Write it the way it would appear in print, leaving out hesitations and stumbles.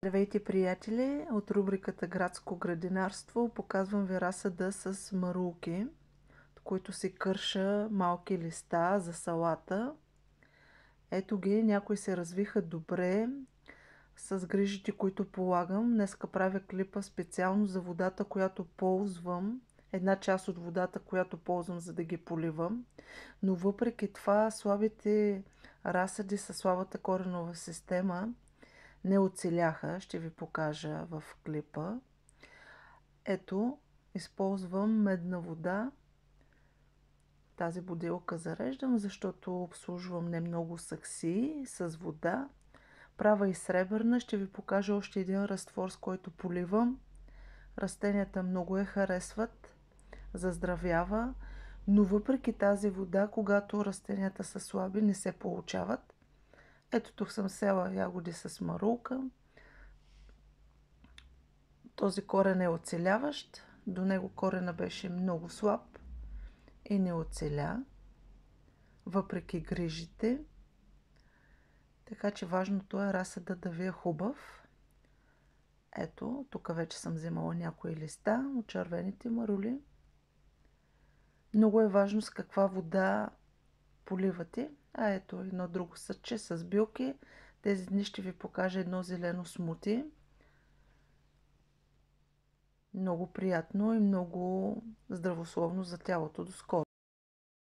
Здравейте, приятели! От рубриката Градско градинарство показвам ви разсада с марулки, от които си кърша малки листа за салата. Ето ги, някои се развиха добре с грижите, които полагам. Днеска правя клипа специално за водата, която ползвам. Една част от водата, която ползвам, за да ги поливам. Но въпреки това, слабите разсади със слабата коренова система не оцеляха. Ще ви покажа в клипа. Ето, използвам медна вода. Тази бутилка зареждам, защото обслужвам не много саксии с вода. Права и сребърна. Ще ви покажа още един разтвор, с който поливам. Растенията много я харесват. Заздравява. Но въпреки тази вода, когато растенията са слаби, не се получават. Ето тук съм села ягоди с марулка. Този корен е оцеляващ. До него корена беше много слаб и не оцеля, въпреки грижите. Така че важното е разсадът да ви е хубав. Ето, тук вече съм вземала някои листа от червените марули. Много е важно с каква вода поливате. А ето едно друго съдче с билки. Тези дни ще ви покажа едно зелено смути. Много приятно и много здравословно за тялото. До скоро!